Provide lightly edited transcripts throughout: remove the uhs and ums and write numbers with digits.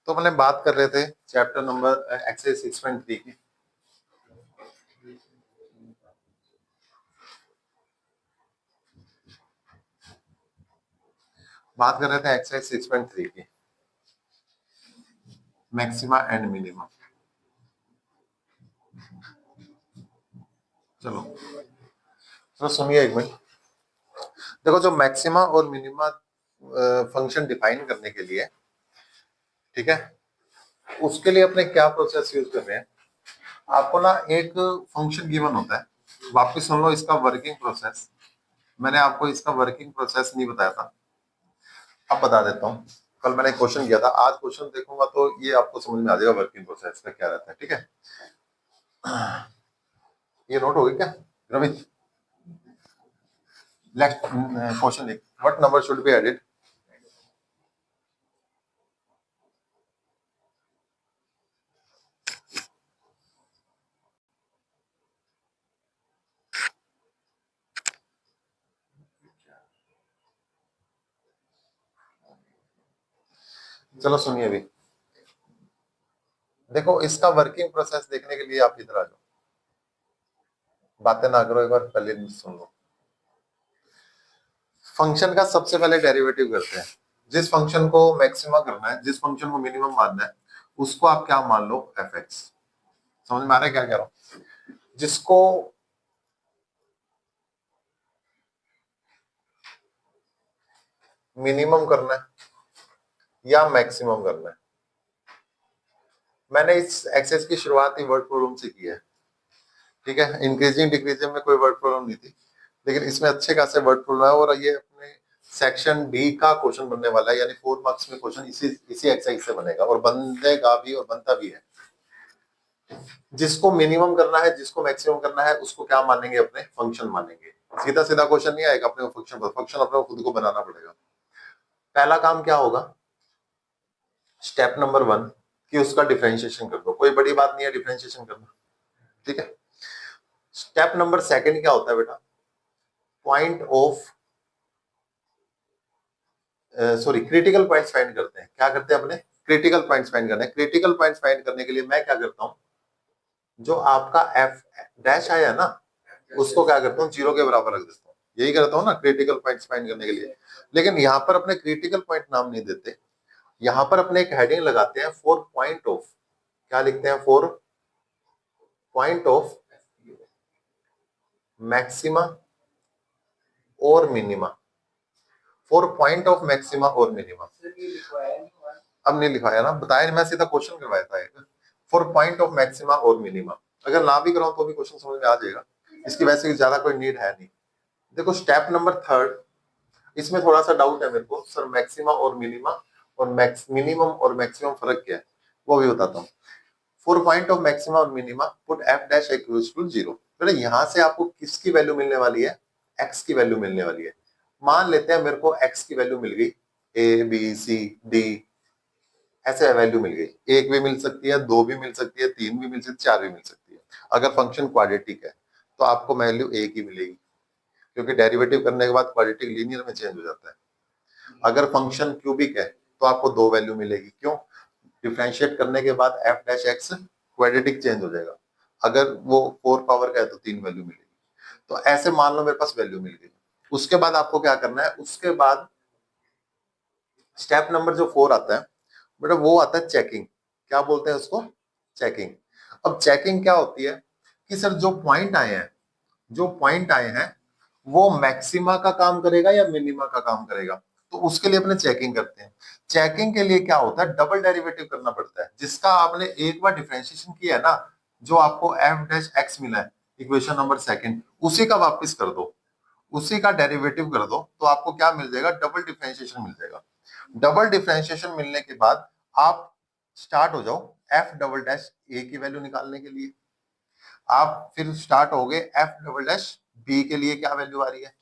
तो हमने बात कर रहे थे चैप्टर नंबर एक्सरसाइज 6.3 की। बात कर रहे थे एक्सरसाइज 6.3 की, मैक्सिमा एंड मिनिमा। चलो तो सुनिए एक मिनट। देखो, जो मैक्सिमा और मिनिमा फंक्शन डिफाइन करने के लिए, ठीक है, उसके लिए अपने क्या प्रोसेस यूज कर रहे हैं। आपको ना एक फंक्शन गिवन होता है, वापस सुन लो इसका वर्किंग प्रोसेस। मैंने आपको इसका वर्किंग प्रोसेस नहीं बताया था, अब बता देता हूँ। कल मैंने क्वेश्चन किया था, आज क्वेश्चन देखूंगा तो ये आपको समझ में आ जाएगा वर्किंग प्रोसेस का क्या रहता है। ठीक है, ये नोट हो गई क्या रवित? नेक्स्ट क्वेश्चन लिख, what number should be added. चलो सुनिए अभी, देखो इसका वर्किंग प्रोसेस देखने के लिए आप इधर आ जाओ, बातें ना करो, एक बार पहले सुन लो। फंक्शन का सबसे पहले डेरिवेटिव करते हैं। जिस फंक्शन को मैक्सिमा करना है, जिस फंक्शन को मिनिमम मानना है, उसको आप क्या मान लो, एफ एक्स। समझ में आ रहा है क्या कह रहा हूं? जिसको मिनिमम करना है या मैक्सिमम करना है। मैंने इस एक्सेस की शुरुआत ही वर्ड प्रॉब्लम से की है, ठीक है। इंक्रीजिंग डिक्रीजिंग में कोई वर्ड प्रॉब्लम नहीं थी, लेकिन इसमें अच्छे खासे वर्ड प्रॉब्लम है। और ये अपने सेक्शन डी का क्वेश्चन बनने वाला है, यानी 4 मार्क्स में क्वेश्चन इसी एक्सरसाइज से बनेगा, और बनेगा भी और बनता भी है। जिसको मिनिमम करना है, जिसको मैक्सिमम करना है, उसको क्या मानेंगे, अपने फंक्शन मानेंगे। सीधा सीधा क्वेश्चन नहीं आएगा अपने फंक्शन पर, फंक्शन अपने खुद को बनाना पड़ेगा। पहला काम क्या होगा, स्टेप नंबर 1 कि उसका डिफरेंशिएशन कर दो। कोई बड़ी बात नहीं है डिफरेंशिएशन करना, ठीक है। स्टेप नंबर 2 क्या होता है बेटा, point of sorry critical points find करते हैं। क्या करते हैं, अपने क्रिटिकल पॉइंट्स फाइंड करने हैं। क्रिटिकल पॉइंट्स फाइंड करने के लिए मैं क्या करता हूं, जो आपका एफ डैश आया है ना, उसको क्या करता हूँ, 0 के बराबर रख देता हूँ। यही करता हूँ ना क्रिटिकल पॉइंट्स फाइंड करने के लिए। लेकिन यहाँ पर अपने क्रिटिकल पॉइंट नाम नहीं देते, यहाँ पर अपने एक हेडिंग लगाते हैं, 4 पॉइंट ऑफ, क्या लिखते हैं, 4 पॉइंट ऑफ मैक्सिमा और मिनिमा। 4 पॉइंट ऑफ मैक्सिमा और मिनिमा। अब नहीं लिखवाया ना, बताया, मैं सीधा क्वेश्चन करवाया था एक, 4 पॉइंट ऑफ मैक्सिमा और मिनिमा। अगर ना भी कराऊं तो भी क्वेश्चन समझ में आ जाएगा, इसकी वैसे ज्यादा कोई नीड है नहीं। देखो स्टेप नंबर 3, इसमें थोड़ा सा डाउट है मेरे को, सर मैक्सिमा और मिनिमा और मिनिमम और मैक्सिमम फर्क क्या है, वो भी बताता हूँ। 4 पॉइंट ऑफ मैक्सिमा और minima, put f dash equals to 0। तो यहाँ से आपको किसकी वैल्यू मिलने वाली है, एक्स की वैल्यू मिलने वाली है। मान लेते हैं मेरे को एक्स की वैल्यू मिल गई, ए बी सी डी ऐसे वैल्यू मिल गई। एक भी मिल सकती है, 2 भी मिल सकती है, 3 भी मिल सकती है, 4 भी मिल सकती है। अगर फंक्शन क्वाड्रेटिक है तो आपको वैल्यू एक ही मिलेगी, क्योंकि डेरिवेटिव करने के बाद क्वाड्रेटिक लीनियर में चेंज हो जाता है। अगर फंक्शन क्यूबिक है तो आपको 2 वैल्यू मिलेगी। क्यों, डिफरेंशिएट करने के बाद F dash x quadratic change हो जाएगा। अगर वो 4 पावर का है तो 3 वैल्यू मिलेगी। तो ऐसे मान लो मेरे पास वैल्यू मिल गई। उसके बाद आपको क्या करना है, उसके बाद स्टेप नंबर जो 4 आता है बेटा, वो आता है चेकिंग। क्या बोलते हैं उसको, चेकिंग। अब चेकिंग क्या होती है कि सर जो पॉइंट आए हैं, जो पॉइंट आए हैं वो मैक्सिमा का काम करेगा या मिनिमा का काम करेगा। तो उसके लिए अपने चेकिंग करते हैं। चेकिंग के लिए क्या होता है, डबल डेरिवेटिव करना पड़ता है। जिसका आपने एक बार डिफरेंशिएशन किया है ना, जो आपको एफ डैश एक्स मिला है इक्वेशन नंबर 2, उसी का वापस कर दो, उसी का डेरिवेटिव कर दो, तो आपको क्या मिल जाएगा, डबल डिफरेंशिएशन मिल जाएगा। डबल डिफरेंशिएशन मिलने के बाद आप स्टार्ट हो जाओ एफ डबल डैश ए की वैल्यू निकालने के लिए। आप फिर स्टार्ट हो गए एफ डबल डैश बी के लिए, क्या वैल्यू आ रही है,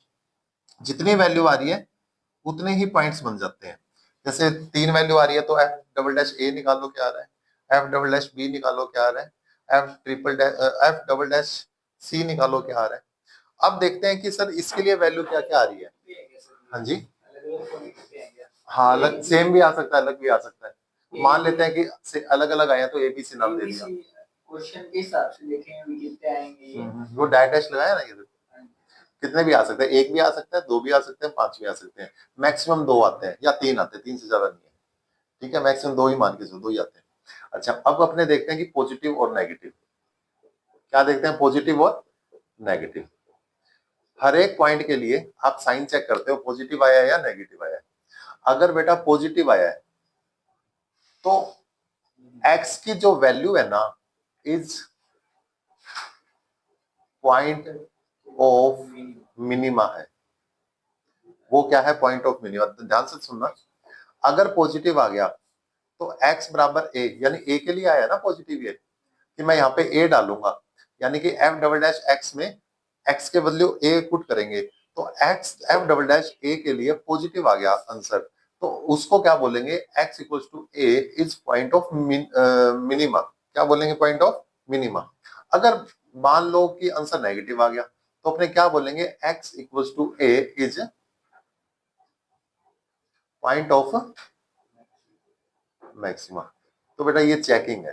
जितनी वैल्यू आ रही है उतने ही पॉइंट्स बन जाते हैं। जैसे 3 वैल्यू आ रही है तो एफ डबल डैश ए निकालो क्या आ रहा है, एफ डबल डैश बी निकालो क्या आ रहा है, एफ डबल डैश सी निकालो क्या आ रहा है। अब देखते हैं कि सर इसके लिए वैल्यू क्या क्या आ रही है। हाँ जी, हाँ, अलग सेम भी आ सकता है, अलग भी आ सकता है। मान लेते हैं कि अलग अलग आया तो ABC नाम दे दिया। क्वेश्चन के हिसाब से देखें अभी कितने आएंगे ये। वो डैश लगाया ना, ये कितने भी आ सकते हैं, एक भी आ सकता है, दो भी आ सकते हैं, पांच भी आ सकते हैं। मैक्सिमम दो आते हैं या तीन आते हैं, तीन से ज्यादा नहीं है। ठीक है, मैक्सिमम दो ही मान के चलो, दो ही आते हैं। अच्छा, अब अपने देखते हैं कि पॉजिटिव और नेगेटिव। क्या देखते हैं? पॉजिटिव और नेगेटिव। हर एक पॉइंट के लिए आप साइन चेक करते हो, पॉजिटिव आया है या नेगेटिव आया है। अगर बेटा पॉजिटिव आया है तो एक्स की जो वैल्यू है ना, इज पॉइंट ऑफ मिनिमा है। वो क्या है? Point of minima. ध्यान से सुनना, अगर पॉजिटिव आ गया तो x बराबर a, यानी a के लिए आया ना पॉजिटिव, ये कि मैं यहाँ पे a डालूंगा, यानी कि f डबल डैश x में x के बदले a पुट करेंगे, तो x f double dash a के लिए पॉजिटिव आ गया आंसर, तो उसको क्या बोलेंगे? x equals to a is point of minima. क्या बोलेंगे? Point of minima. अगर मान लो कि आंसर नेगेटिव आ गया तो अपने क्या बोलेंगे? x equals to a is point of maxima. तो बेटा ये चेकिंग है।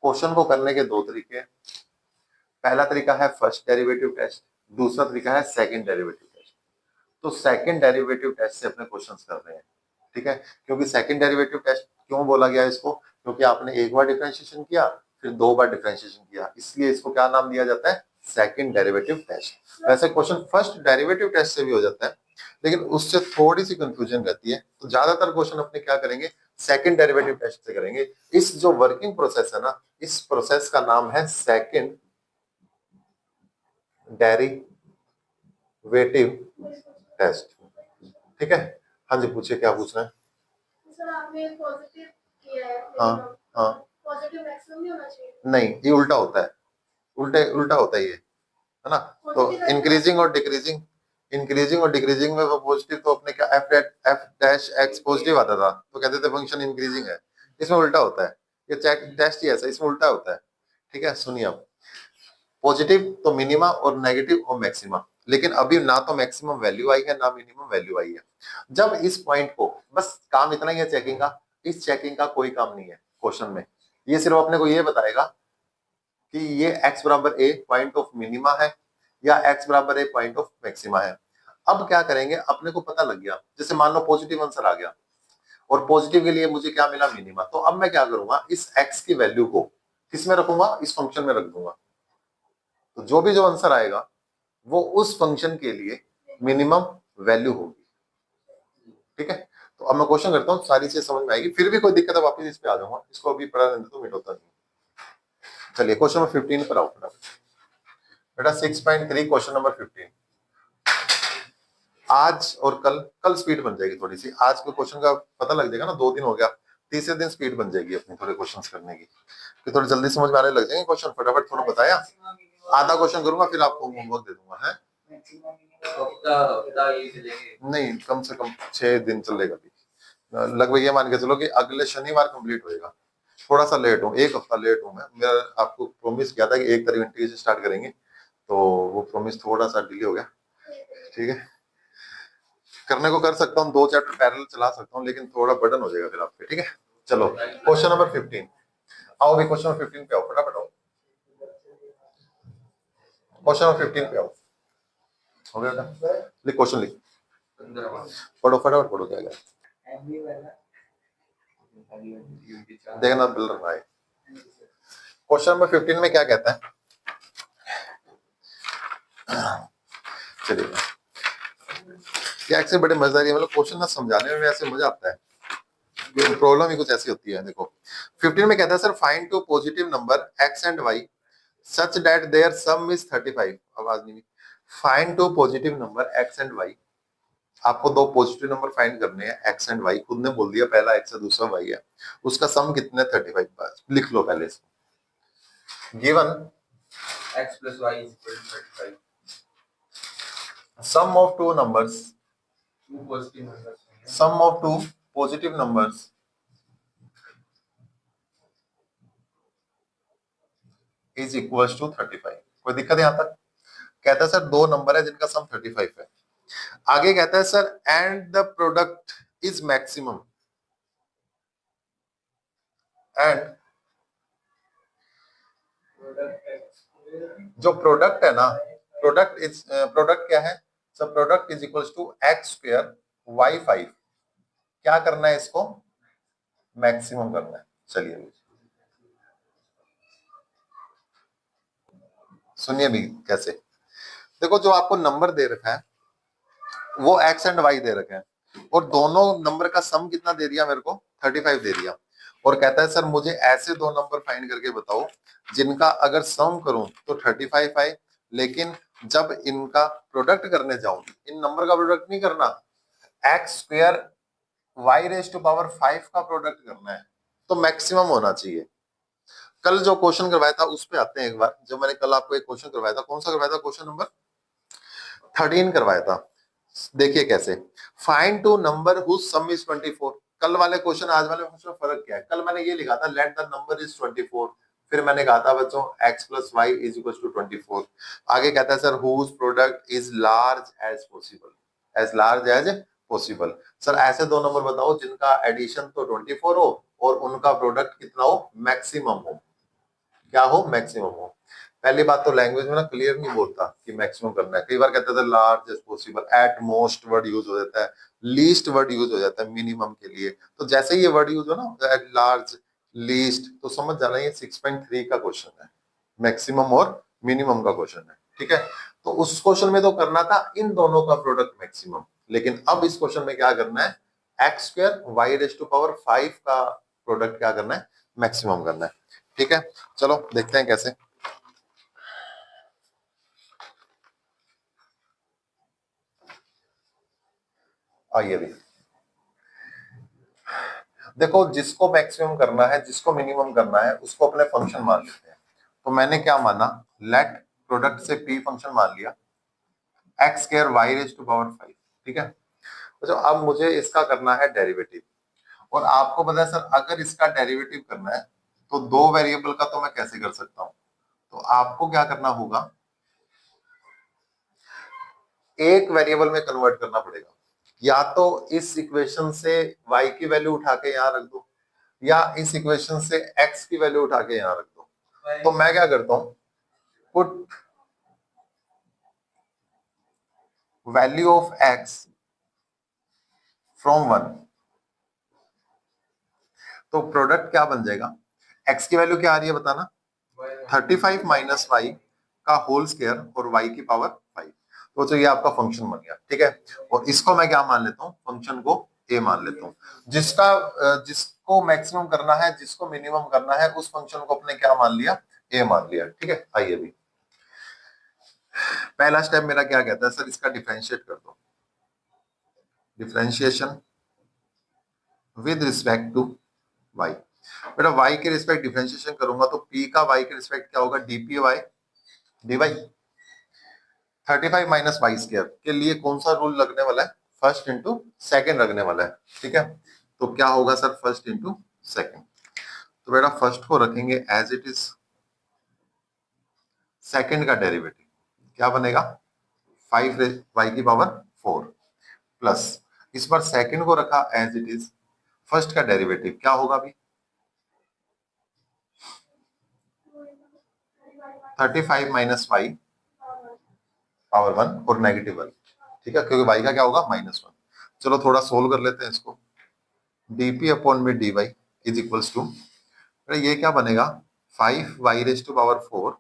क्वेश्चन को करने के दो तरीके हैं। पहला तरीका है फर्स्ट डेरिवेटिव टेस्ट, दूसरा तरीका है सेकंड डेरिवेटिव टेस्ट। तो सेकंड डेरिवेटिव टेस्ट से अपने क्वेश्चंस कर रहे हैं, ठीक है। क्योंकि सेकंड डेरिवेटिव टेस्ट क्यों बोला गया इसको? क्योंकि आपने एक बार डिफरेंशिएशन किया, फिर दो बार डिफरेंशिएशन किया, इसलिए इसको क्या नाम दिया जाता है? Second derivative test. वैसे क्वेश्चन फर्स्ट डेरिवेटिव टेस्ट से भी हो जाता है, लेकिन उससे थोड़ी सी कंफ्यूजन रहती है, तो ज्यादातर क्वेश्चन अपने क्या करेंगे? सेकंड डेरिवेटिव टेस्ट से करेंगे। इस जो वर्किंग प्रोसेस है ना, इस प्रोसेस का नाम है सेकंड डेरिवेटिव टेस्ट। ठीक है। हाँ जी, पूछिए, क्या पूछ रहे हैं? सर आपने पॉजिटिव किया है, हाँ हाँ, पॉजिटिव मैक्सिमम नहीं होना चाहिए। नहीं, ये उल्टा होता है, उल्टा होता है ये, है ना। तो इंक्रीजिंग और डिक्रीजिंग, इंक्रीजिंग और डिक्रीजिंग में वो पॉजिटिव, तो अपने क्या एफ डैश एक्स पॉजिटिव आता था तो कहते थे फंक्शन इंक्रीजिंग है। इसमें उल्टा होता है, ये चेक टेस्ट ही ऐसा, इसमें उल्टा होता है। ठीक है, सुनिए अब। पॉजिटिव तो मिनिमा और नेगेटिव और मैक्सिमा, लेकिन अभी ना तो मैक्सिमम वैल्यू आई है ना मिनिमम वैल्यू आई है। जब इस पॉइंट को, बस काम इतना ही है चेकिंग का, इस चेकिंग का कोई काम नहीं है क्वेश्चन में। ये सिर्फ अपने को ये बताएगा कि ये x बराबर a पॉइंट ऑफ मिनिमा है या x बराबर a पॉइंट ऑफ मैक्सिमा है। अब क्या करेंगे? अपने को पता लग गया, जैसे मान लो पॉजिटिव आंसर आ गया और पॉजिटिव के लिए मुझे क्या मिला? मिनिमा। तो अब मैं क्या करूंगा? इस x की वैल्यू को किस में रखूंगा? इस फंक्शन में रख दूंगा। तो जो आंसर आएगा वो उस फंक्शन के लिए मिनिमम वैल्यू होगी। ठीक है। तो अब मैं क्वेश्चन करता हूँ, सारी चीज समझ में आएगी। फिर भी कोई दिक्कत है वापस इस पे आ जाऊंगा, इसको अभी पढ़ा रहने तो मिट होता नहीं। चलिए क्वेश्चन नंबर 15 पर आओ बेटा। 6.3 क्वेश्चन नंबर 15। आज और कल स्पीड बन जाएगी थोड़ी सी। आज के क्वेश्चन का पता लग जाएगा ना, 2 दिन हो गया, तीसरे दिन स्पीड बन जाएगी अपनी थोड़े क्वेश्चंस करने की, कि थोड़ी जल्दी समझ में आने लग जाएंगे क्वेश्चन। फटाफट थोड़ा बताया, आधा क्वेश्चन करूंगा फिर आपको होमवर्क दे दूंगा। है नहीं, कम से कम 6 दिन चलेगा भी। लगभग ये मान के चलो कि अगले शनिवार कंप्लीट होएगा। थोड़ा सा लेट हूँ, एक हफ्ता लेट हूँ मैं। मेरा आपको प्रॉमिस किया था कि 1 तारीख से स्टार्ट करेंगे, तो वो प्रॉमिस थोड़ा सा डिले हो गया। ठीक है, करने को कर सकता हूँ, 2 चैप्टर पैरेलल चला सकता हूँ, लेकिन थोड़ा बर्डन हो जाएगा फिर आप पे। ठीक है, चलो क्वेश्चन नंबर 15 आओ भी। क्वेश्चन नंबर 15 पे आओ, फटाफट आओ। क्वेश्चन नंबर 15 पे आओ। हो गया बेटा? लिख क्वेश्चन, लिख, पढ़ो फटाफट पढ़ो। क्या देखना बिल रहा है। क्वेश्चन नंबर 15 में क्या कहता है? चलिए, ये एक्चुअली बड़े मजेदार है, मतलब क्वेश्चन ना समझाने में ऐसे मजा आता है। प्रॉब्लम ही कुछ ऐसी होती है। देखो 15 में कहता है sir find two positive number x and y such that their sum is 35। आवाज नहीं। Find two positive number x and y। आपको दो पॉजिटिव नंबर फाइंड करने हैं, x एंड y। खुद ने बोल दिया, पहला x है दूसरा y है, उसका सम कितने? 35। लिख लो पहले से। Given x plus y is equal to 35. sum of two numbers, Two positive numbers. sum of two positive numbers is equals to 35। कोई दिक्कत यहाँ तक? कहता है सर दो नंबर है जिनका सम 35 है। आगे कहता है sir and the product is maximum and जो प्रोडक्ट है ना, प्रोडक्ट क्या है, सब product is equals to x square y 5, क्या करना है इसको, मैक्सिमम करना है। चलिए सुनिए भी कैसे। देखो जो आपको नंबर दे रखा है वो एक्स एंड वाई दे रखे हैं और दोनों नंबर का सम कितना दे दिया मेरे को, 35 दे दिया, और कहता है सर मुझे ऐसे दो नंबर फाइंड करके बताओ जिनका अगर सम करूं तो 35 आए, लेकिन जब इनका प्रोडक्ट करने जाऊं, इन नंबर का प्रोडक्ट नहीं करना, x square y raise to power 5 का प्रोडक्ट करना है, तो मैक्सिमम होना चाहिए। कल जो क्वेश्चन करवाया था उस पे आते हैं एक बार। जो मैंने कल आपको एक क्वेश्चन करवाया था, कौन सा करवाया था, क्वेश्चन नंबर 13 करवाया था। देखिए कैसे, find two number whose sum is 24। कल वाले क्वेश्चन आज वाले क्वेश्चन में फर्क क्या है, कल मैंने ये लिखा था लेट द नंबर इज 24, फिर मैंने कहा था बच्चों x plus y is equal to 24। आगे कहता है sir whose product is large as possible, as large as possible. Sir ऐसे दो नंबर बताओ जिनका एडिशन तो 24 हो और उनका प्रोडक्ट कितना हो, मैक्सिमम हो, क्या हो, मैक्सिमम हो। पहली बात तो लैंग्वेज में ना क्लियर नहीं बोलता कि मैक्सिमम करना है, कई बार कहते थे large as possible, at most word use हो जाता है, लीस्ट वर्ड यूज हो जाता है मिनिमम के लिए। तो जैसे ही ये वर्ड यूज हो ना, एट लार्ज, लीस्ट, तो समझ जाना ये 6.3 का क्वेश्चन है, मैक्सिमम और मिनिमम का क्वेश्चन है, ठीक है। तो उस क्वेश्चन में तो करना था इन दोनों का प्रोडक्ट मैक्सिमम, लेकिन अब इस क्वेश्चन में क्या करना है, x square y raise to power 5 का प्रोडक्ट क्या करना है, मैक्सिमम करना है, ठीक है। चलो देखते हैं कैसे। आइए भी देखो, जिसको मैक्सिमम करना है, जिसको मिनिमम करना है, उसको अपने फंक्शन मान लेते हैं। तो मैंने क्या माना, लेट प्रोडक्ट से पी फंक्शन मान लिया, x square y raise to power 5, ठीक है। तो अब मुझे इसका करना है डेरिवेटिव, और आपको पता है सर अगर इसका डेरिवेटिव करना है तो दो वेरिएबल का तो मैं कैसे कर सकता हूं, तो आपको क्या करना होगा, एक वेरिएबल में कन्वर्ट करना पड़ेगा। या तो इस इक्वेशन से y की वैल्यू उठा के यहां रख दो, या इस इक्वेशन से x की वैल्यू उठा के यहां रख दो। तो मैं क्या करता हूं, put value of x from 1, तो प्रोडक्ट क्या बन जाएगा, x की वैल्यू क्या आ रही है बताना, 35 माइनस वाई का होल स्क्वायर और y की पावर 5। तो ये आपका फंक्शन बन गया, ठीक है। और इसको मैं क्या मान लेता हूँ, फंक्शन को a मान लेता हूँ। जिसको मैक्सिमम करना है, जिसको मिनिमम करना है, उस फंक्शन को अपने क्या मान लिया, a मान लिया, ठीक है। आइए भी पहला स्टेप मेरा क्या कहता है, सर इसका डिफरेंशिएट कर दो, differentiation with respect to y। बेटा y के रिस्पेक्ट डिफरेंशिएशन करूंगा तो p का y के रिस्पेक्ट क्या होगा, dp y dy। 35 minus y square के लिए कौन सा रूल लगने वाला है, फर्स्ट इंटू सेकेंड लगने वाला है, ठीक है। तो क्या होगा सर, फर्स्ट इंटू सेकेंड। तो बेटा फर्स्ट को रखेंगे एज इट इज, सेकेंड का डेरिवेटिव क्या बनेगा, 5 वाई की पावर 4 प्लस, इस बार सेकेंड को रखा एज इट इज, फर्स्ट का डेरिवेटिव क्या होगा अभी, 35 माइनस वाई पावर 1 और नेगेटिव 1, ठीक है, क्योंकि वाई का क्या होगा, -1। चलो थोड़ा सोल्व कर लेते हैं इसको, dp अपॉन में dy इज इक्वल्स टू, ये क्या बनेगा, 5 y raise to power 4,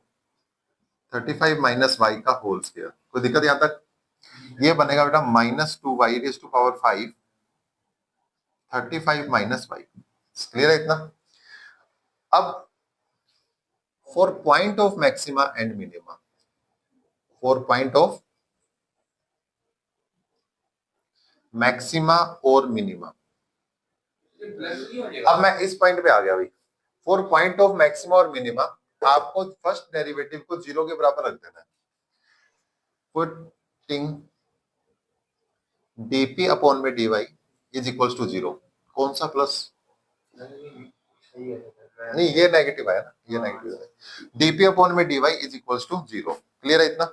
35 minus y का होल स्क्वायर। कोई दिक्कत यहां तक, ये बनेगा बेटा -2 y raise to power 5, 35 minus y. Clear है इतना। अब for point of maxima and minima, for point of maxima और मिनिमा, अब मैं इस पॉइंट पे आ गया भाई, फॉर पॉइंट ऑफ मैक्सिमा और मिनिमा आपको फर्स्ट डेरिवेटिव को 0 के बराबर रख देना है, पुटिंग dp अपॉन में dy इज इक्वल्स टू 0, कौन सा प्लस, नहीं ये नेगेटिव है ना, ये नेगेटिव है, dp अपॉन में dy is equals to 0। Clear है इतना।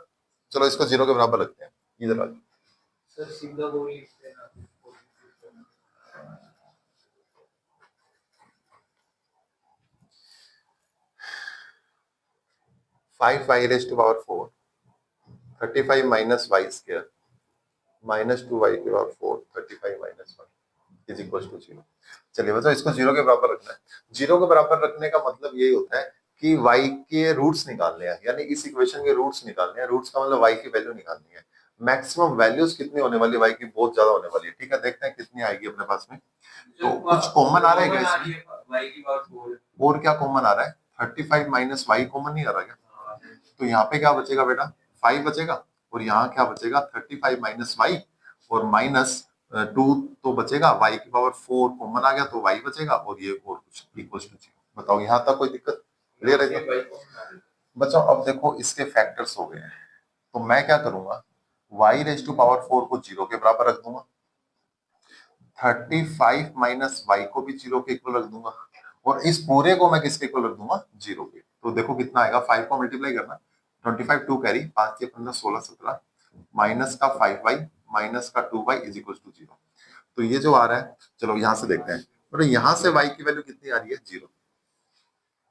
चलो इसको 0 के बराबर रखते हैं, इधर आ सर सीधा वो लिखते हैं ना, 5y raise to power 4 35 minus y square minus 2y की power 4 35 minus 1 is equal to 0। चलिए बच्चों इसको जीरो के बराबर रखना है। जीरो के बराबर रखने का मतलब यही होता है कि y के रूट्स निकालने हैं, यानी इस इक्वेशन के रूट्स निकालने हैं। रूट्स का मतलब y की वैल्यू निकालनी है। मैक्सिमम वैल्यूज कितनी होने वाली y की? बहुत ज्यादा होने वाली है। ठीक है, देखते हैं कितनी आएगी अपने पास में। तो कुछ कॉमन आ रहा है क्या इसमें? y की पावर 4 और क्या कॉमन आ रहा है? 35 माइनस वाई कॉमन नहीं आ रहा क्या? तो यहाँ पे क्या बचेगा बेटा? 5 बचेगा। और यहाँ क्या बचेगा? 35 माइनस वाई और माइनस 2 तो बचेगा। y की पावर 4 कॉमन आ गया तो y बचेगा और ये और कुछ इक्वल टू 0। बताओ यहाँ तक कोई दिक्कत? क्लियर है क्या बच्चों? अब देखो इसके फैक्टर्स हो गए हैं, तो मैं क्या करूंगा, y रेज टू पावर 4 को 0 के बराबर रख दूंगा, 35 माइनस वाई को भी 0 के इक्वल रख दूंगा, और इस पूरे को मैं किसके इक्वल रख दूंगा? 0 के। तो देखो कितना आएगा, 5 को मल्टीप्लाई करना, 25 2 कैरी, 5 के 15 16 17 माइनस का 5y माइनस का 2y इज इक्वल टू 0। तो ये जो आ रहा है, चलो यहां से देखते हैं। और यहाँ से y की वैल्यू कितनी आ रही है? 0।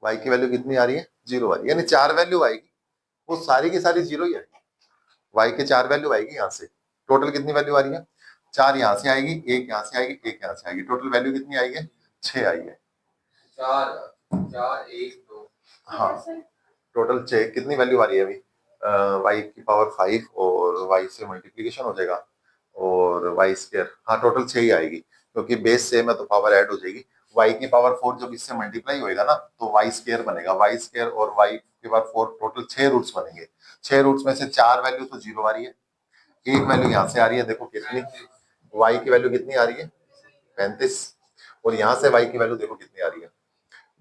y की वैल्यू कितनी आ रही है? 0 आ रही है, यानी 4 वैल्यू आएगी, वो सारी की सारी 0 ही आएगी। y के 4 वैल्यू आएगी यहाँ से। टोटल कितनी वैल्यू आ रही है? 4 यहाँ से आएगी, 1 यहाँ से आएगी, 1 यहाँ से आएगी। टोटल वैल्यू कितनी आई है? 6 आई है। 4 4 1 2 हाँ, टोटल 6। कितनी वैल्यू आ रही है अभी? y की पावर 5 और y से मल्टीप्लीकेशन हो जाएगा और y स्क्वायर। हाँ, टोटल 6 ही आएगी, क्योंकि बेस सेम है तो पावर ऐड हो जाएगी। y की पावर 4 जब इससे मल्टीप्लाई होएगा ना तो y स्क्वायर बनेगा। y स्क्वायर और y की पावर 4 टोटल 6 रूट्स बनेंगे। 6 रूट्स में से 4 वैल्यू तो 0 आ रही है, एक वैल्यू यहाँ से आ रही है। देखो कितनी, y की वैल्यू कितनी आ रही है? 35। और यहाँ से y की वैल्यू देखो कितनी आ रही है?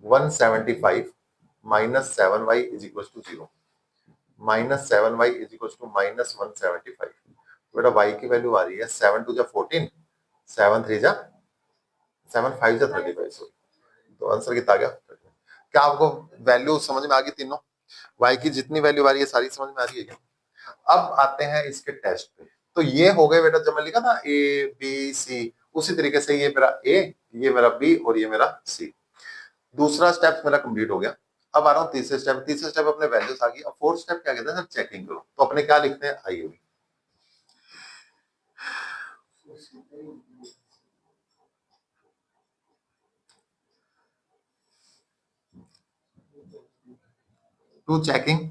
175 minus 7y is equal to 0। Minus 7y is equal to minus 175। बेटा y की वैल्यू आ रही है 7 2 जा 14, 7 3 जा 7 5 जा 35। सॉरी, तो आंसर कितना आ गया? क्या आपको वैल्यू समझ में आ गई तीनों? y की जितनी वैल्यू आ रही है सारी समझ में आ रही है क्या? अब आते हैं इसके टेस्ट पे। तो ये हो गए बेटा, जब मैं लिखा था ए बी सी, उसी तरीके से ये मेरा ए, ये मेरा बी और ये मेरा सी। दूसरा स्टेप मेरा कंप्लीट हो गया। अब आ रहा हूँ तीसरे स्टेप। तीसरे स्टेप अपने वैल्यूज आ गई। अब फोर्थ स्टेप क्या कहते हैं सर? चेकिंग करो। तो अपने क्या लिखते हैं, आइए भी। To checking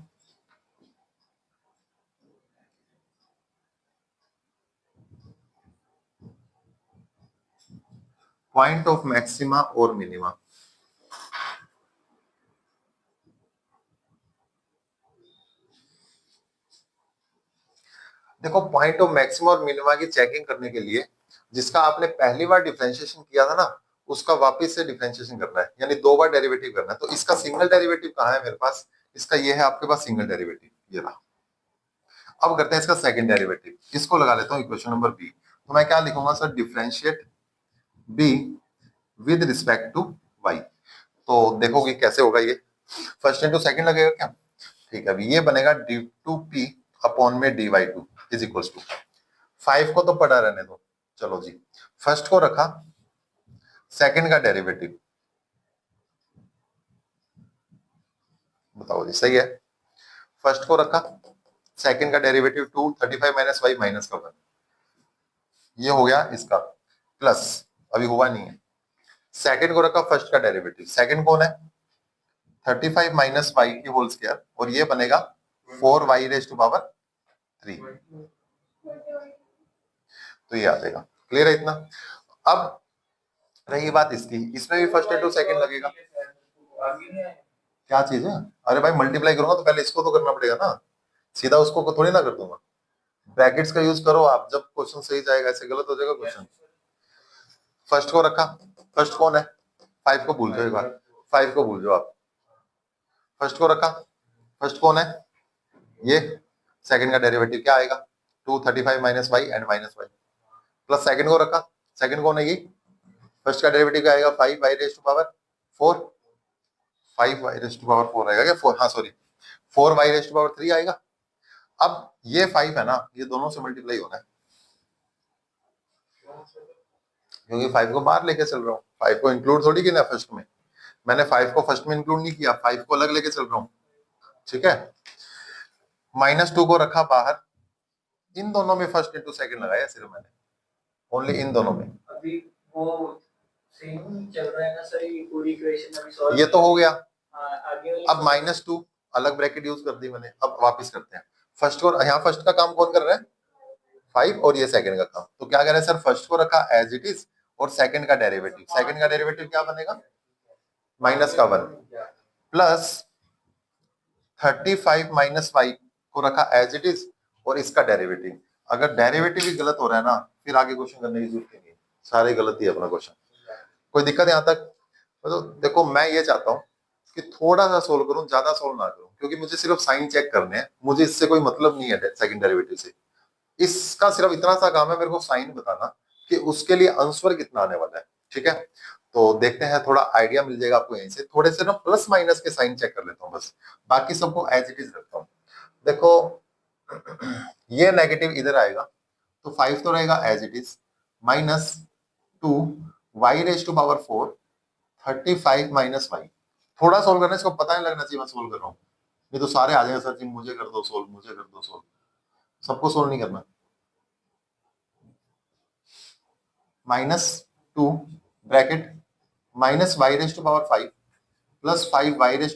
point of maxima और मिनिमा। देखो, पॉइंट ऑफ मैक्सिमा और मिनिमा की चेकिंग करने के लिए जिसका आपने पहली बार डिफरेंशिएशन किया था ना, उसका वापस से डिफरेंशिएशन करना है, यानी 2 बार डेरिवेटिव करना है। तो इसका सिंगल डेरिवेटिव कहाँ है मेरे पास? इसका ये है आपके पास सिंगल डेरिवेटिव, ये रहा। अब करते हैं इसका सेकंड डेरिवेटिव। इसको लगा लेता हूँ इक्वेशन नंबर बी। तो मैं क्या लिखूंगा sir? Differentiate b with respect to y. तो देखोगे कैसे होगा ये? फर्स्ट इंटू सेकंड लगेगा क्या? ठीक है, अभी ये बनेगा डी टू पी अपॉन में d y two is equal to 5 को तो पढ़ा रहने दो। चलो जी, फर्स्ट को रखा, सेकंड का डेरिवेटिव बताओ जी, सही है? फर्स्ट को रखा, सेकंड का डेरिवेटिव 2, 35 माइनस वाई माइनस का 1, ये हो गया इसका प्लस, अभी हुआ नहीं है। सेकंड को रखा, फर्स्ट का डेरिवेटिव, सेकंड कौन है? 35 माइनस वाई की होल स्क्वायर, और ये बनेगा 4y रेज टू पावर 3। तो ये आ जाएगा। क्लियर है इतना? अब रही बात इसकी, इसमें भी फर्स्ट इंटू सेकंड लगेगा। क्या चीज है? अरे भाई मल्टीप्लाई करूंगा तो पहले इसको तो करना पड़ेगा ना, सीधा उसको थोड़ी ना कर दूंगा। ब्रैकेट्स का यूज करो आप, जब क्वेश्चन सही जाएगा, ऐसे गलत हो जाएगा क्वेश्चन। फर्स्ट को रखा, फर्स्ट कौन है? 5 को भूल जाओ एक बार, 5 को भूल जाओ आप। फर्स्ट को रखा, फर्स्ट कौन है? ये। सेकंड का डेरिवेटिव क्या आएगा? 2, 35 minus y and minus y, plus second को रखा, सेकंड कौन है? ये। फर्स्ट का डेरिवेटिव क्या आएगा? 5y raise to power 4, 5y raise to power 4 आएगा क्या? 4, हाँ sorry, 4y raise to power 3 आएगा। अब ये 5 है ना, ये दोनों से मल्टीप्लाई होना है, क्योंकि 5 को बाहर लेके चल रहा हूँ। 5 को इंक्लूड थोड़ी किया फर्स्ट में, मैंने 5 को फर्स्ट में इंक्लूड नहीं किया, 5 को अलग लेके चल रहा हूँ। ठीक है, -2 को रखा बाहर, इन दोनों में फर्स्ट इंटू सेकंड लगाया सिर्फ मैंने, ओनली इन दोनों में। अभी वो सेम चल रहा है ना सर, ये पूरी इक्वेशन अभी सॉल्व ये तो हो गया। आगे वाली अब -2 अलग ब्रैकेट यूज कर दी मैंने। अब वापस करते हैं फर्स्ट को। यहाँ फर्स्ट का काम कौन कर रहा है? 5, और ये सेकंड का काम। तो क्या करें सर, फर्स्ट को रखा एज इट इज और सेकंड का डेरिवेटिव। सेकंड का डेरिवेटिव क्या बनेगा? -1 प्लस 35 - 5 को रखा एज इट इज और इसका डेरिवेटिव। अगर डेरिवेटिव ही गलत हो रहा है ना, फिर आगे क्वेश्चन करने की जरूरत नहीं है, सारे गलत ही है अपना क्वेश्चन। कोई दिक्कत यहाँ तक? तो देखो मैं ये चाहता हूँ कि थोड़ा सा सोल्व करूं, ज्यादा सोल्व ना करूं, क्योंकि मुझे सिर्फ साइन चेक करने हैं, मुझे इससे कोई मतलब नहीं है सेकंड डेरिवेटिव से। इसका सिर्फ इतना सा काम है मेरे को साइन बताना कि उसके लिए आंसर कितना आने वाला है। ठीक है, तो देखते हैं, थोड़ा आइडिया मिल जाएगा आपको यहीं से। थोड़े से ना प्लस माइनस के साइन चेक कर लेता हूँ बस, बाकी सबको एज इट इज रखता हूँ। देखो ये नेगेटिव इधर आएगा तो 5 तो रहेगा as it is, -2 y⁴ 35 - y। थोड़ा सोल्व करना है, इसको पता नहीं लगना चाहिए मैं सोल्व कर रहा हूँ, नहीं तो सारे आ जाएंगे सर जी मुझे कर दो सोल्व, मुझे कर दो सोल्व। सबको सोल्व नहीं करना। -2 bracket -y⁵ plus 5y⁴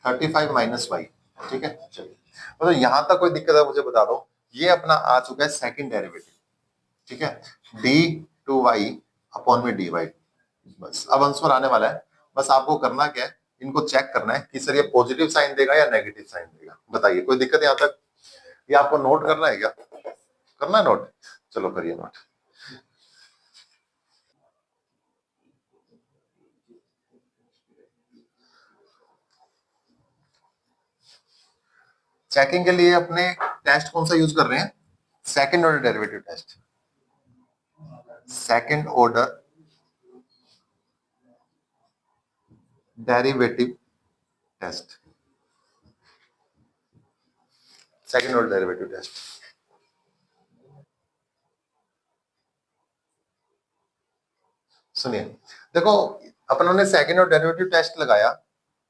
35 - y। ठीक है, चलिए मतलब यहां तक कोई दिक्कत है मुझे बता दो। ये अपना आ चुका है सेकंड डेरिवेटिव। ठीक है, d/y/dy। बस अब आंसर आने वाला है। बस आपको करना क्या है, इनको चेक करना है कि सर ये पॉजिटिव साइन देगा या नेगेटिव साइन देगा। बताइए कोई दिक्कत यहाँ तक? ये आपको नोट करना है क्या? करना है नोट? चलो करिए नोट। चेकिंग के लिए अपने टेस्ट कौन सा यूज कर रहे हैं? Second order derivative test. Second order derivative test. Second order derivative test. सुनिए, देखो अपन ने सेकंड ऑर्डर डेरिवेटिव टेस्ट लगाया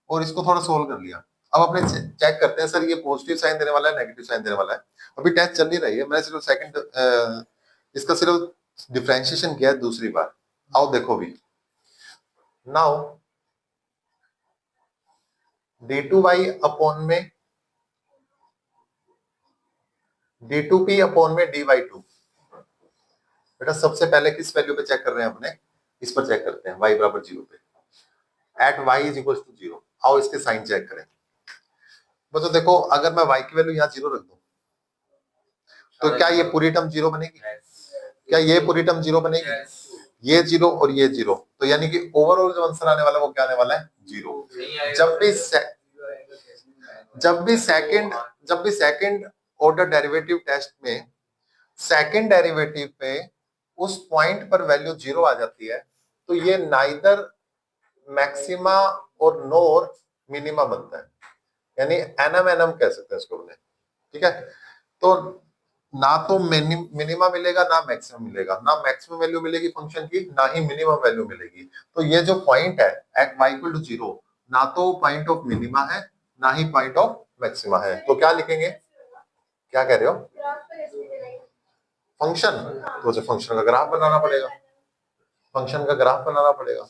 और इसको थोड़ा सोल्व कर लिया। अब अपने चेक करते हैं सर ये पॉजिटिव साइन देने वाला है नेगेटिव साइन देने वाला है। अभी टेस्ट चल नहीं रही है, मैंने सिर्फ सेकंड इसका सिर्फ डिफरेंशिएशन किया है दूसरी बार। आओ देखो भी, नाउ d2y अपॉन में d2p अपॉन में dy2। बेटा सबसे पहले किस वैल्यू पे चेक कर रहे हैं अपने? इस पर चेक करते हैं, y बराबर 0 पे, at y is equal to 0। आओ इसके साइन चेक करें। तो देखो अगर मैं y की वैल्यू यहाँ 0 रख दूं तो क्या ये पूरी टर्म 0 बनेगी? क्या ये पूरी टर्म 0 बनेगी? ये 0 और ये 0, तो यानी कि ओवरऑल जो आंसर आने वाला है वो क्या आने वाला है? 0। जब भी सेकंड ऑर्डर डेरिवेटिव टेस्ट में सेकंड डेरिवेटिव पे उस पॉइंट पर वैल्यू 0 आ जाती है तो ये नाइदर मैक्सिमा और नोर मिनिमा बनता है, यानी एनम एनम कह सकते हैं इसको अपने। ठीक है, तो ना तो मिनिमा मिलेगा ना मैक्सिमम मिलेगा, ना मैक्सिमम वैल्यू मिलेगी फंक्शन की ना ही मिनिमम वैल्यू मिलेगी। तो ये जो पॉइंट है एट y इक्वल टू 0 ना तो पॉइंट ऑफ मिनिमा है ना ही पॉइंट ऑफ मैक्सिमा है। तो क्या लिखेंगे? क्या कह रहे हो? फंक्शन, तो उसे फंक्शन का ग्राफ बनाना पड़ेगा। फंक्शन का ग्राफ बनाना पड़ेगा।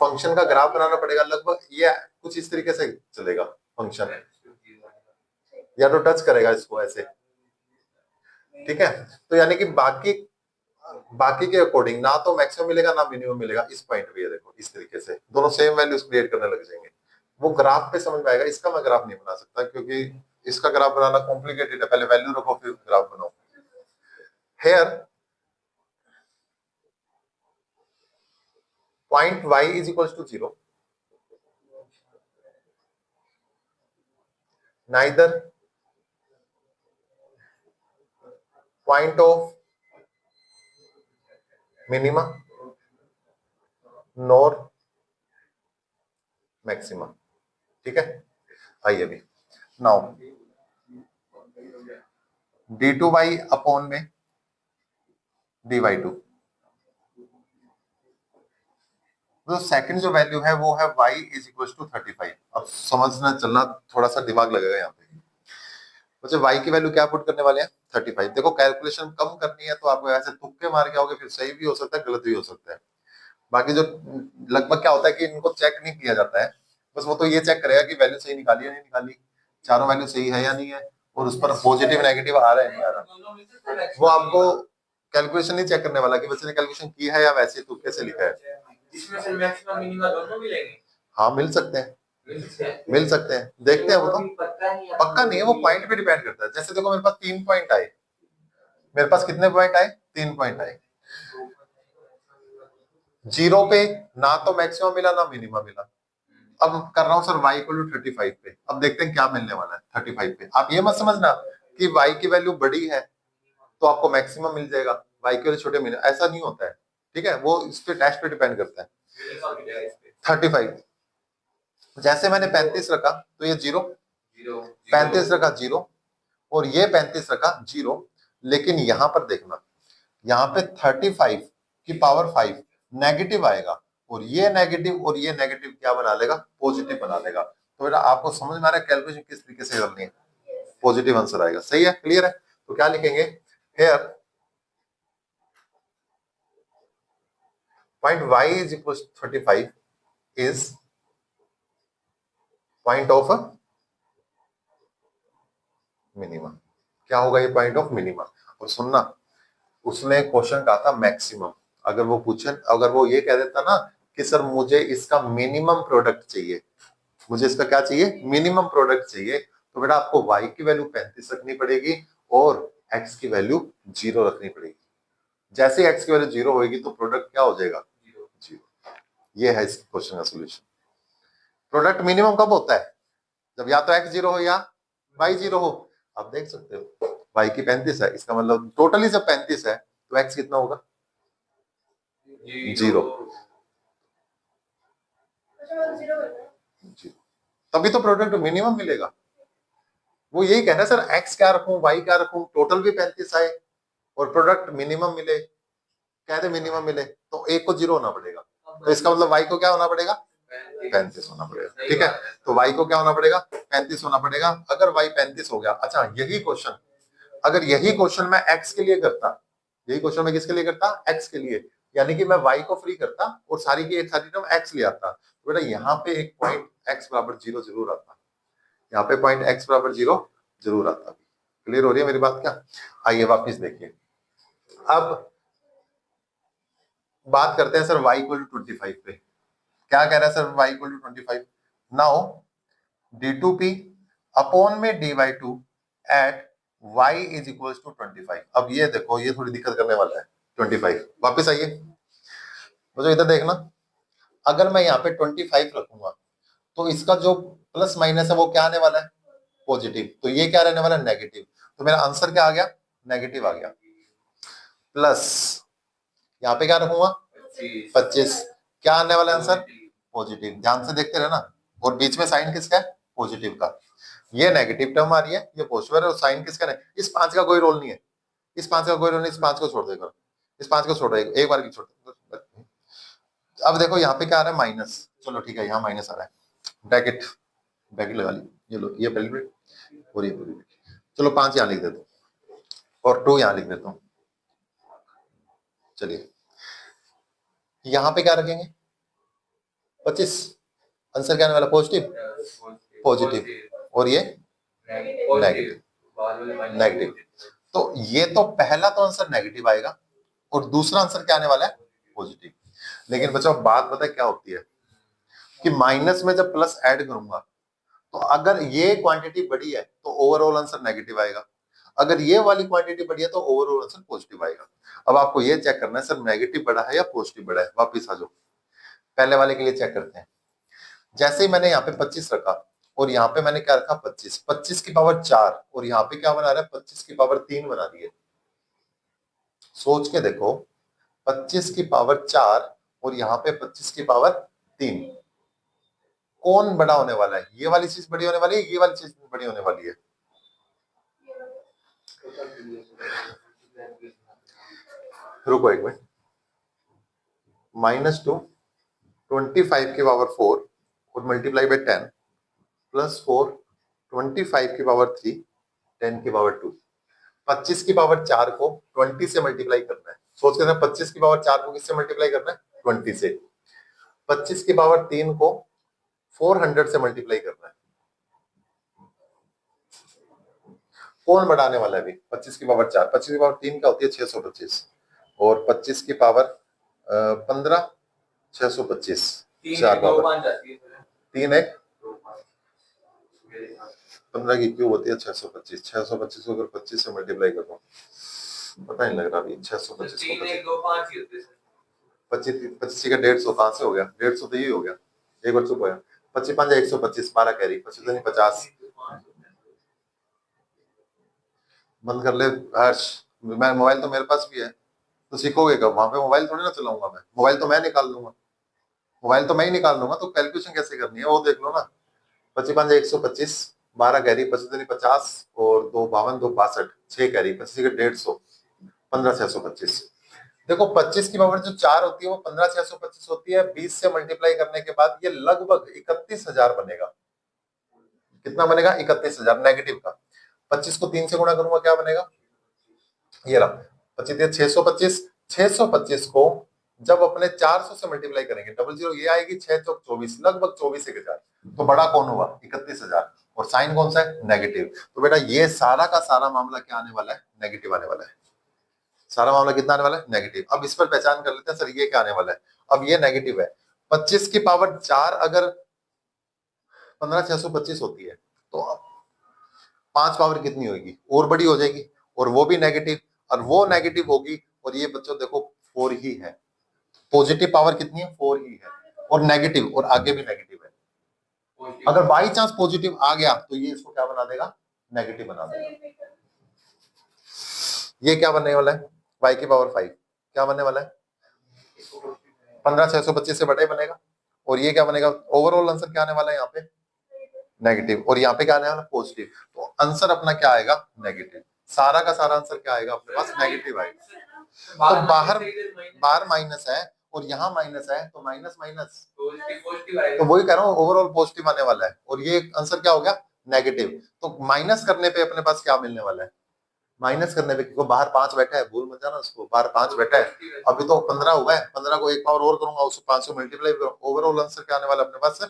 फंक्शन का ग्राफ बनाना पड़ेगा। लगभग ये कुछ इस तरीके से चलेगा फंक्शन, या तो टच करेगा इसको ऐसे। ठीक है, तो यानी कि बाकी के अकॉर्डिंग ना तो मैक्सिमम मिलेगा ना मिनिमम मिलेगा। इस पॉइंट पे ये देखो इस तरीके से दोनों सेम वैल्यूज क्रिएट करने लग जाएंगे। वो ग्राफ पे समझ में आएगा। इसका मैं ग्राफ नहीं बना सकता क्योंकि इसका ग्राफ बनाना कॉम्प्लिकेटेड है। पहले वैल्यू रखो फिर ग्राफ बनाओ। Here point y is equal to 0, neither point of minima nor maxima. ठीक है, आइए अभी नाउ d2y अपॉन में dy2। तो सेकंड जो वैल्यू है वो है y इज इक्वल टू 35। अब समझना चलना थोड़ा सा दिमाग लगेगा यहाँ पे। मुझे y की वैल्यू क्या पुट करने वाले हैं 35। देखो कैलकुलेशन कम करनी है तो आपको ऐसे तुक्के मार के आओगे, फिर सही भी हो सकता है गलत भी हो सकता है। बाकी जो लगभग क्या होता है कि इनको चेक नहीं किया जाता है, बस वो तो ये चेक करेगा कि वैल्यू सही निकाली या नहीं निकाली, चारों वैल्यू सही है या नहीं है, और उस पर पॉजिटिव नेगेटिव आ रहा है नहीं आ रहा। वो आपको कैलकुलेशन नहीं चेक करने वाला कि बच्चे ने कैलकुलेशन की है या वैसे तुक्के से लिखा है। इसमें से मैक्सिमम मिनिमम दोनों मिलेंगे। हाँ मिल सकते हैं, मिल सकते हैं, देखते हैं। वो तो पक्का नहीं है, वो पॉइंट पे डिपेंड करता है। जैसे देखो मेरे पास 3 पॉइंट आए, मेरे पास कितने पॉइंट आए 3 पॉइंट आए। 0 पे ना तो मैक्सिमम मिला ना मिनिमम मिला। अब कर रहा हूं सर y इक्वल टू 35 पे, अब देखते हैं क्या मिलने वाला है 35 पे। आप ये मत समझना कि y की वैल्यू बड़ी है तो आपको मैक्सिमम मिल जाएगा, y की वैल्यू छोटे मिले, ऐसा नहीं होता है। ठीक है, वो इस पे टेस्ट पे डिपेंड करता है। 35 जैसे मैंने 35 रखा तो ये 0, 35 रखा 0, और ये 35 रखा 0। लेकिन यहां पर देखना, यहाँ पे 35 की पावर 5 नेगेटिव आएगा, और ये नेगेटिव क्या बना लेगा पॉजिटिव बना लेगा। तो बेटा आपको समझ में आ रहा है कैलकुलेशन किस तरीके से करनी है, पॉजिटिव आंसर आएगा। सही है, क्लियर है। तो क्या लिखेंगे here point y is equal 35 is point of minimum. क्या होगा ये पॉइंट ऑफ मिनिमम। और सुनना, उसने क्वेश्चन कहा था मैक्सिमम। अगर वो पूछे, अगर वो ये कह देता ना कि सर मुझे इसका मिनिमम प्रोडक्ट चाहिए, मुझे इसका क्या चाहिए मिनिमम प्रोडक्ट चाहिए, तो बेटा आपको y की वैल्यू 35 रखनी पड़ेगी और x की वैल्यू 0 रखनी पड़ेगी। जैसे x की वैल्यू 0 होगी तो प्रोडक्ट क्या हो जाएगा 0। ये है इस क्वेश्चन का सोल्यूशन। प्रोडक्ट मिनिमम कब होता है, जब या तो x 0 हो या y 0 हो। आप देख सकते हो y की 35 है, इसका मतलब टोटली जब 35 है तो x कितना होगा 0। तभी तो प्रोडक्ट मिनिमम मिलेगा। वो यही कहना है सर x क्या रखूं y क्या रखूं, टोटल भी 35 आए और प्रोडक्ट मिनिमम मिले, कहते मिनिमम मिले तो एक को 0 होना पड़ेगा, तो इसका मतलब y को क्या होना पड़ेगा 35 होना पड़ेगा। ठीक है, तो y को क्या होना पड़ेगा 35 होना पड़ेगा। अगर y 35 हो गया, अच्छा यही क्वेश्चन अगर यही क्वेश्चन मैं x के लिए करता, यही क्वेश्चन मैं किसके लिए करता x के लिए, यानी कि मैं y को फ्री करता और सारी की एक सारी टर्म x ले आता, तो बेटा यहाँ पे एक पॉइंट x बराबर 0 जरूर आता, यहाँ पे पॉइंट x बराबर 0 जरूर आता। क्लियर हो रही है मेरी बात क्या। आइए वापिस देखिए, अब बात करते हैं सर y इक्वल टू 25 पे। क्या कह रहा है sir y equal to 25। Now d2p upon में dy2 at y is equal to 25। अब ये देखो ये थोड़ी दिक्कत करने वाला है 25। वापस आइए, मुझे इधर देखना, अगर मैं यहाँ पे 25 रखूंगा तो इसका जो प्लस माइनस है वो क्या आने वाला है पॉजिटिव, तो ये क्या रहने वाला है नेगेटिव। तो मेरा आंसर क्या आ गया नेगेटिव आ गया। प्लस यहाँ पे क्या रखूंगा 25, क्या आने वाला आंसर पॉजिटिव। ध्यान से देखते रहना, और बीच में साइन किसका है पॉजिटिव का। ये नेगेटिव टर्म आ रही है, ये पॉजिटिव है, और साइन किसका है, इस 5 का कोई रोल नहीं है, इस 5 का कोई रोल नहीं, इस 5 को छोड़ देगा, इस 5 को छोड़ देगा, एक बार की छोड़ देगा। अब देखो यहाँ पे क्या आ रहा है माइनस, चलो ठीक है यहाँ माइनस आ रहा है, ब्रैकेट ब्रैकेट लगा ली, ये लो ये पहली ब्रैकेट और ये पूरी ब्रैकेट। चलो 5 यहाँ लिख देता हूँ और 2 यहाँ लिख देता हूँ। चलिए यहाँ पे क्या रखेंगे 25, आंसर क्या आने वाला पॉजिटिव पॉजिटिव, और ये नेगेटिव नेगेटिव। तो ये तो पहला तो आंसर नेगेटिव आएगा और दूसरा आंसर क्या आने वाला है पॉजिटिव। लेकिन बच्चों बात पता है क्या होती है कि माइनस में जब प्लस ऐड करूंगा तो अगर ये क्वांटिटी बड़ी है तो ओवरऑल आंसर नेगेटिव आएगा, अगर ये वाली क्वांटिटी बड़ी है तो ओवरऑल आंसर पॉजिटिव आएगा। अब आपको ये चेक करना है सर नेगेटिव बड़ा है या पॉजिटिव बड़ा है। वापिस आ जाओ, पहले वाले के लिए चेक करते हैं। जैसे ही मैंने यहाँ पे 25 रखा और यहाँ पे मैंने क्या रखा 25, 25 की पावर 4, और यहाँ पे क्या बना रहा है 25 की पावर 3 बना दी है। सोच के देखो 25 की पावर 4 और यहाँ पे 25 की पावर 3, कौन बड़ा होने वाला है, ये वाली चीज बड़ी होने वाली है ये वाली चीज बड़ी होने वाली है। रुको एक मिनट, -2 25 की पावर 4 और मल्टीप्लाई बाय 10 प्लस 4 25 की पावर 3 10 की पावर 2। 25 की पावर 4 को 20 से मल्टीप्लाई करना है। सोच के 25 की पावर 4 को किससे मल्टीप्लाई करना है? 20 से। 25 की पावर 3 को 400 से मल्टीप्लाई करना है। कौन बढ़ाने वाला है अभी? 25 की पावर 4, 25 की पावर 3 क्या होती है? 625 और 25 की पावर 15 625 4 पावर 3 1 15 की क्यूब होती है 625। 625 को अगर 25 से मल्टीप्लाई कर दो पता नहीं लग रहा अभी 625 को 25 का 150 कहां से हो गया? 150 तो यही हो गया, एक बार चुप हो गया। 25 5 125 12 कैरी 25 नहीं 50। बंद कर ले हर्ष, मैं मोबाइल तो मेरे पास भी है, तो सीखोगे कब? वहां पे मोबाइल थोड़ी ना चलाऊंगा मैं, मोबाइल तो मैं निकाल लूंगा, मोबाइल तो मैं ही निकाल लूंगा, तो कैलकुलेशन कैसे करनी है वो देख लो ना। 25 5 125 12 कैरी 25 नहीं 50 और 2 52 2 62 6 कैरी 25 का 150 15 625। देखो 25 की पावर जो 4 होती है वो 15 625 होती है। 20 से मल्टीप्लाई करने के बाद ये लगभग 31,000 बनेगा। कितना बनेगा? 31,000 नेगेटिव का। 25 को 3 से गुणा करूंगा क्या बनेगा? ये रहा 25 625। 625 को जब अपने 400 से मल्टीप्लाई करेंगे डबल जीरो ये आएगी 6 चौक 24 लगभग 24,000। तो बड़ा कौन हुआ? 31,000 और साइन कौन सा है? नेगेटिव। तो बेटा ये सारा का सारा मामला क्या आने वाला है? नेगेटिव आने वाला है। सारा मामला कितना आने वाला है? नेगेटिव। अब इस पर पहचान कर लेते हैं सर ये क्या आने वाला है। अब ये नेगेटिव है। 25 की पावर 4 अगर 15 625 होती है तो 5 पावर कितनी होगी? और बड़ी हो जाएगी और वो भी नेगेटिव और वो नेगेटिव होगी। और ये बच्चों देखो 4 ही है। पॉजिटिव पावर कितनी है? 4 ही है और नेगेटिव और आगे भी नेगेटिव है। अगर बाई चांस पॉजिटिव आ गया तो ये इसको क्या बना देगा? नेगेटिव बना देगा। ये क्या बनने वाला है? y की पावर 5 क्या बनने वाला है? 15 625 से बड़ा ही बनेगा। और ये क्या बनेगा? ओवरऑल आंसर क्या आने वाला है यहाँ पे? नेगेटिव। और यहाँ पे क्या आने वाला? पॉजिटिव। तो आंसर अपना क्या आएगा? नेगेटिव। सारा का सारा आंसर क्या आएगा अपने पास? नेगेटिव आएगा। तो बाहर माइनस है और यहाँ माइनस है तो माइनस माइनस तो वही कह रहा हूँ ओवरऑल पॉजिटिव आने वाला है। और ये आंसर क्या हो गया? नेगेटिव। तो माइनस करने पे अपने पास क्या मिलने वाला है? माइनस करने पे क्योंकि बाहर 5 बैठा है, भूल मत जाना उसको, बाहर 5 बैठा है। अभी तो 15 हुआ है, 15 को एक पावर और करूंगा उसको 5 से मल्टीप्लाई, ओवरऑल आंसर क्या आने वाला अपने पास?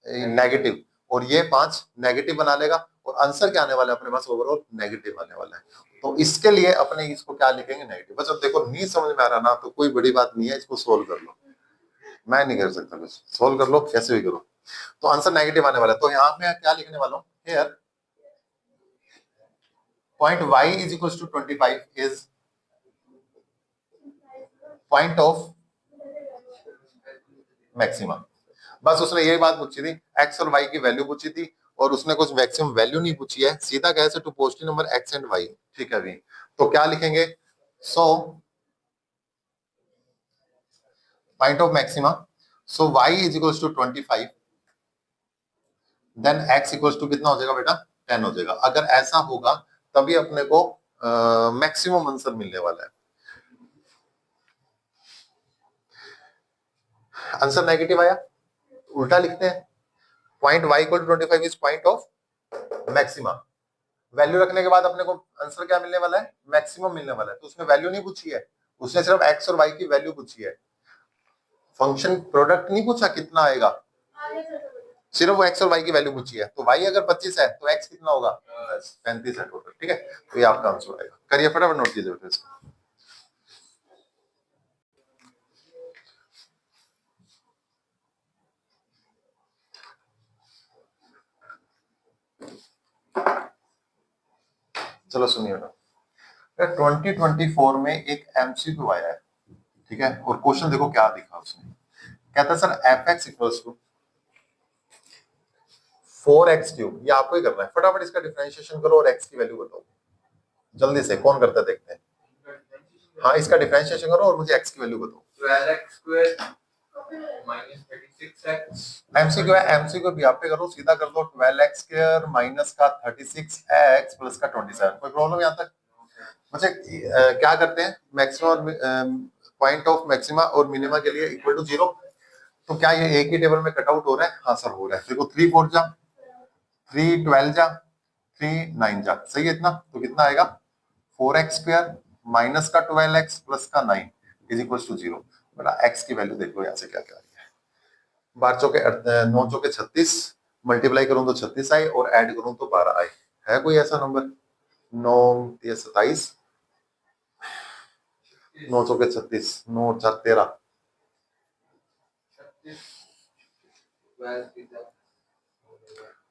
नेगेटिव। और ये 5 नेगेटिव बना लेगा और आंसर क्या आने वाला है अपने पास? ओवरऑल नेगेटिव आने वाला है। तो इसके लिए अपने इसको क्या लिखेंगे? नेगेटिव। बस अब देखो नहीं समझ में आ रहा ना तो कोई बड़ी बात नहीं है, इसको सोल्व कर लो, मैं नहीं कर सकता कुछ, सोल्व कर लो कैसे भी करो। तो आंसर नेगेटिव आने वाला है। तो यहाँ पे क्या लिखने वाला हूँ? Here point y is equals to 25 is point of maxima. बस उसने यही बात पूछी थी, x और y की वैल्यू पूछी थी और उसने कुछ मैक्सिमम वैल्यू नहीं पूछी है, सीधा कैसे two positive number x and y। ठीक है अभी तो क्या लिखेंगे? So point of maxima, so y is equals to 25 then x equals to कितना हो जाएगा बेटा? 10 हो जाएगा। अगर ऐसा होगा तभी अपने को मैक्सिमम आंसर मिलने वाला है। आंसर नेगेटिव आया, उल्टा लिखते हैं, point y equal to 25 is point of maxima. Value रखने के बाद अपने को आंसर क्या मिलने वाला है? मैक्सिमम मिलने वाला है। तो उसमें वैल्यू नहीं पूछी है, उसने सिर्फ x और y की वैल्यू पूछी है, फंक्शन प्रोडक्ट नहीं पूछा कितना आएगा, सिर्फ वो x और y की वैल्यू पूछी है। तो y अगर 25 है तो x कितना होगा? 35 है टोटल। ठीक है तो ये आपका आंसर आएगा। करिए फटाफट नोट कीजिए बेटा इसको। चलो सुनिए बेटा, 2024 में एक एमसीक्यू आया है, ठीक है, और क्वेश्चन देखो क्या दिखा उसने। कहता है sir fx equals to 4x cube, ये आपको ही करना है, फटाफट इसका डिफरेंशिएशन करो और x की वैल्यू बताओ जल्दी से, कौन करता है देखते हैं। हाँ इसका डिफरेंशिएशन करो और मुझे x की वैल्यू बताओ। 12x square minus 36x MCQ है, एमसीक्यू भी आप पे करो, सीधा कर दो 12x स्क्वायर माइनस का 36x प्लस का 27। कोई प्रॉब्लम यहाँ तक? मुझे क्या करते हैं मैक्सिमम पॉइंट ऑफ मैक्सिमा और मिनिमा के लिए इक्वल टू 0, तो क्या ये एक ही टेबल में कटआउट हो रहा है? हाँ सर हो रहा है। देखो 3 4 जा, 3 12 जा, 3 9 जा, सही है इतना। तो कितना आएगा 4x² माइनस का 12x प्लस का 9 इज इक्वल टू 0। बेटा x की वैल्यू देखो यहाँ से क्या क्या आ रही है। 12 चौके 9 चौके 36, मल्टीप्लाई करूं तो 36 आए और ऐड करूं तो 12 आए। है कोई ऐसा नंबर? 9 27, 9 चौके 36, 9 4 13,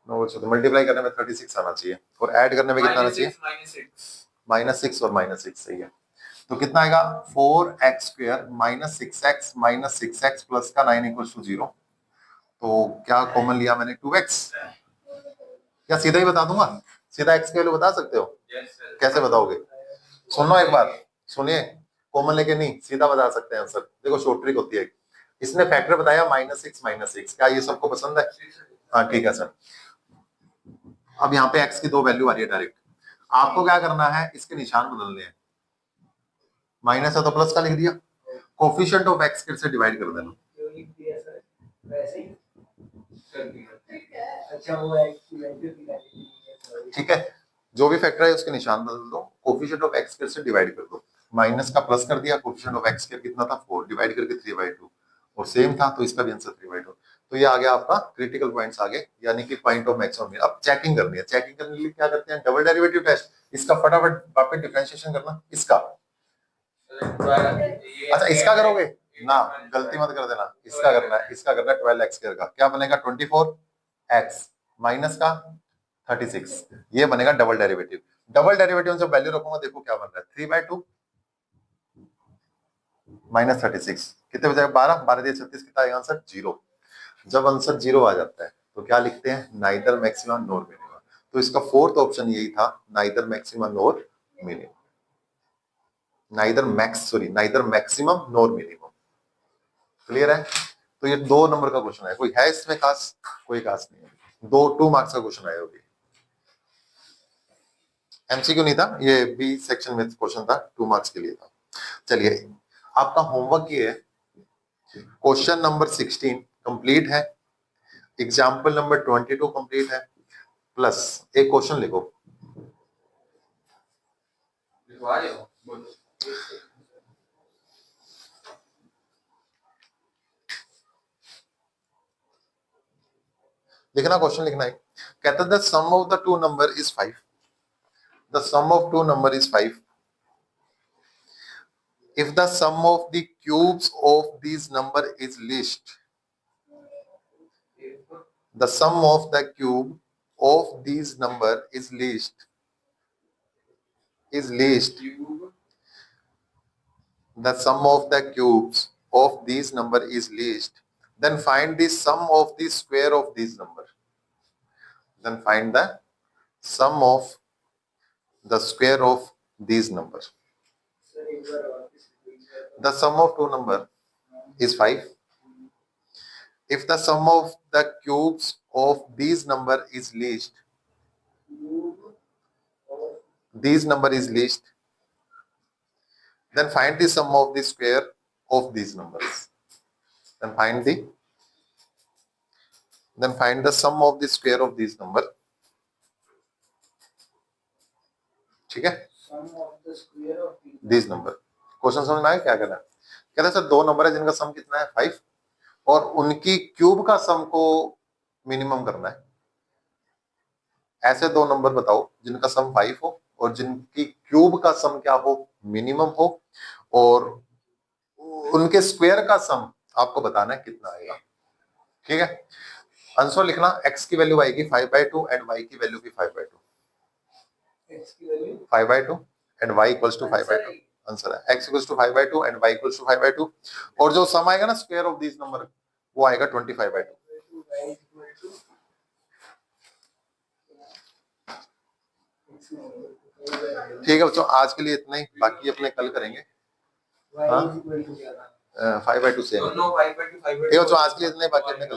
9 चौके मल्टीप्लाई करने में 36 आना चाहिए और ऐड करने में कितना आना चाहिए? -6 और -6, सही है। तो कितना आएगा 4x² minus 6x minus 6x plus का 9 इक्वल टू 0। तो क्या कॉमन लिया मैंने? 2x। क्या सीधा ही बता दूंगा? सीधा x की वैल्यू बता सकते हो? कैसे बताओगे? सुनो एक बार, सुनिए, कॉमन लेके नहीं, सीधा बता सकते हैं आंसर। देखो शॉर्ट ट्रिक होती है। इसने फैक्टर बताया -6, क्या ये सबको पसंद है? हाँ ठीक है सर। अब यहाँ पे x की 2 वैल्यू आ रही है डायरेक्ट। आपको क्या करना है? इसके निशान बदलने हैं। माइनस है तो प्लस का लिख दिया, कोफिशिएंट ऑफ x से डिवाइड कर देना। जो लिख दिया सर वैसे ही। ठीक है। अच्छा वो x की वैल्यू की वैल्यू ठीक है, जो भी फैक्टर है उसके निशान बदल दो, कोफिशिएंट ऑफ x से डिवाइड कर दो। माइनस का प्लस कर दिया, कोफिशिएंट ऑफ x कितना था 4, डिवाइड करके 3/2 और सेम था तो इसका भी आंसर 3/2। तो ये आ गया आपका क्रिटिकल पॉइंट्स आ गए, यानी कि पॉइंट ऑफ मैक्सिमम। अब चेकिंग करनी है। चेकिंग करने के लिए क्या करते हैं? Double derivative test. इसका फटाफट वापस डिफरेंशिएशन करना। इसका अच्छा इसका करोगे ना, गलती मत कर देना। इसका करना है, इसका करना है 12x² का। क्या बनेगा 24x माइनस का 36, ये बनेगा डबल डेरिवेटिव। डबल डेरिवेटिव जब वैल्यू रखूंगा देखो क्या बन रहा है 3/2 माइनस 36 कितने बजाय 12, 12 दिए 36, कितना आएगा आंसर? 0। जब आंसर 0 आ जाता है तो क्या लिखते हैं? नाइदर मैक्सिमा नोर मिनिमा। तो इसका फोर्थ ऑप्शन यही था, नाइदर मैक्सिमा नोर मिनिमम। नाइदर मैक्सिमम नोर मिनिमम। क्लियर है? तो ये 2 नंबर का क्वेश्चन है। कोई है इसमें खास? कोई खास नहीं है। 2 मार्क्स का क्वेश्चन आया होगी। एमसीक्यू नहीं था ये, बी सेक्शन में क्वेश्चन था, 2 मार्क्स के लिए था। चलिए आपका होमवर्क ये है, क्वेश्चन नंबर 16 कंप्लीट है, एग्जाम्पल नंबर 22 कंप्लीट है, प्लस एक क्वेश्चन लिखो। लिखना, क्वेश्चन लिखना है। कहता है the sum of the two number is 5। The sum of two number is 5 if the sum of the cubes of these number is least. The sum of the cube of these number is least. The sum of the cubes of these number is least. Then find the sum of the square of these number. Then find the sum of the square of these number. Sir एक बार वापस The sum of two number is 5. If the sum of the cubes of these number is least, these number is least, then find the sum of the square of these numbers. Then find the sum of the square of these number. ठीक है? sum of the square of These number. Question समझ में आया क्या कहना है? कहता है सर 2 नंबर है जिनका सम कितना है 5 और उनकी क्यूब का सम को मिनिमम करना है। ऐसे 2 नंबर बताओ जिनका सम 5 हो और जिनकी क्यूब का सम क्या हो? मिनिमम हो, और उनके स्क्वायर का सम आपको बताना है कितना आएगा। ठीक है? आंसर लिखना, x की वैल्यू आएगी 5/2 एंड y की वैल्यू भी 5/2। x की value 5/2 and y equals to 5/2। Answer है x equals to 5/2 and y equals to 5/2 और जो सम आएगा ना स्क्वायर ऑफ दिस नंबर वो आएगा 25/2। ठीक है बच्चों, आज के लिए इतना ही, बाकी अपने कल करेंगे। हाँ 5/2 से ठीक है बच्चों, आज के लिए इतना ही, बाकी अपने कल